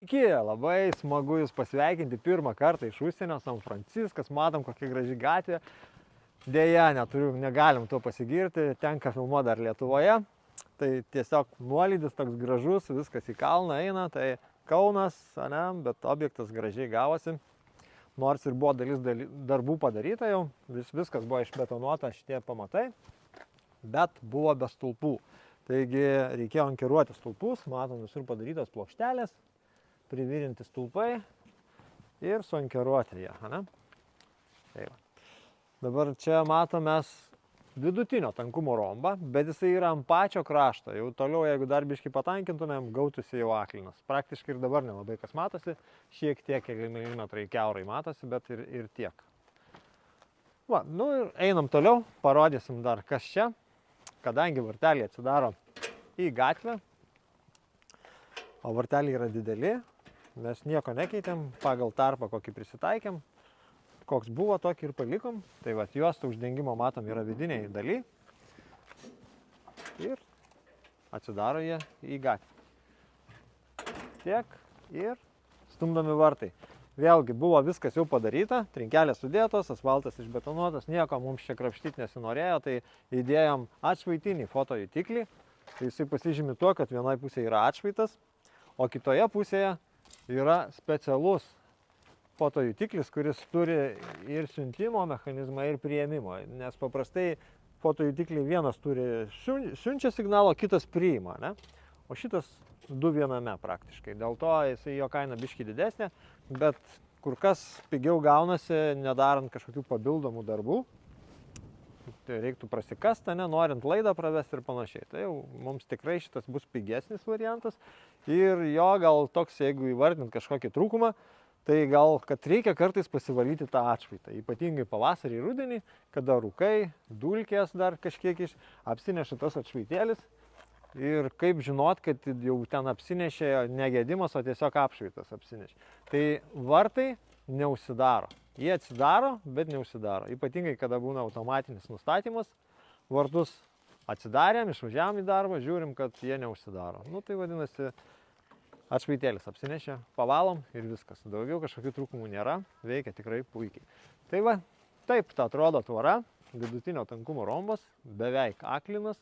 Iki, labai smagu Jūs pasveikinti pirmą kartą iš užsienio, San Franciskas, matom kokia graži gatvė. Deja, negalim tuo pasigirti, tenka filmuoti dar Lietuvoje. Tai tiesiog nuolydis toks gražus, viskas į kalną eina, tai Kaunas, ane, bet objektas gražiai gavosi. Nors ir buvo dalis darbų padaryta jau, viskas buvo išbetonuota šitie pamatai, bet buvo be stulpų. Taigi reikėjo ankeruoti stulpus, matom visur padarytos plokštelės, privirinti stulpai ir suankeruoti jie. Tai va. Dabar čia matome vidutinio tankumo rombą, bet jisai yra ant pačio krašto. Jau toliau, jeigu dar biškį patankintumėm, gautųsi jau aklinas. Praktiškai ir dabar nelabai kas matosi, šiek tiek keli milimetrai kiaurai matosi, bet ir tiek. Va, nu ir einam toliau, parodysim dar kas čia. Kadangi varteliai atsidaro į gatvę, o varteliai yra dideli, mes nieko nekeitėm, pagal tarpą kokį prisitaikėm, koks buvo, tokį ir palikom. Tai va, juostą uždengimo matom yra vidiniai daly ir atsidaro jie į gatvę. Tiek ir stumdomi vartai. Vėlgi buvo viskas jau padaryta, trinkelės sudėtos, asfaltas išbetonuotas, nieko mums čia krapštyti nesinorėjo, tai įdėjom atšvaitinį fotojutiklį. Tai jisai pasižymi tuo, kad vienoje pusėje yra atšvaitas, o kitoje pusėje yra specialus fotojutiklis, kuris turi ir siuntimo mechanizmą, ir priėmimo. Nes paprastai fotojutikliai vienas turi siunčia signalą, kitas priima, ne? O šitas du viename praktiškai. Dėl to jo kaina biški didesnė, bet kur kas pigiau gaunasi, nedarant kažkokių papildomų darbų. Tai reiktų prasikasti, norint laidą pravesti ir panašiai. Tai jau mums tikrai šitas bus pigesnis variantas. Ir jo gal toks, jeigu įvardint kažkokį trūkumą, tai gal, kad reikia kartais pasivalyti tą atšvaitą. Ypatingai pavasarį ir rudenį, kada rūkai, dulkės dar kažkiek apsineša tas atšvaitėlis. Ir kaip žinot, kad jau ten apsinešė negedimas, o tiesiog apšvaitas apsinešė. Tai vartai neužsidaro. Jie atsidaro, bet neužsidaro. Ypatingai, kada būna automatinis nustatymas, vartus atsidarėm, išvažiavom į darbą, žiūrim, kad jie neužsidaro. Nu, tai vadinasi, atšvaitėlis apsinešė, pavalom ir viskas. Daugiau kažkokių trūkumų nėra, veikia tikrai puikiai. Tai va, taip ta atrodo tvora, vidutinio tankumo rombas, beveik aklinas.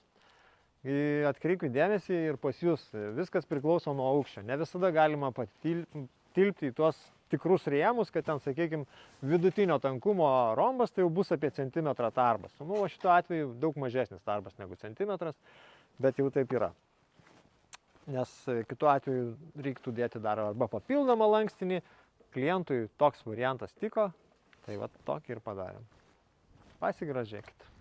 Atkreipkite dėmesį ir pas jūs viskas priklauso nuo aukščio. Ne visada galima tilpti į tuos tikrus rėmus, kad ten, sakykime, vidutinio tankumo rombas, tai jau bus apie centimetrą tarbas. Nu, o šituo atveju daug mažesnis tarbas negu centimetras, bet jau taip yra. Nes kitu atveju reiktų dėti dar arba papildomą lankstinį, klientui toks variantas tiko, tai va tokį ir padarėm. Pasigražėkit.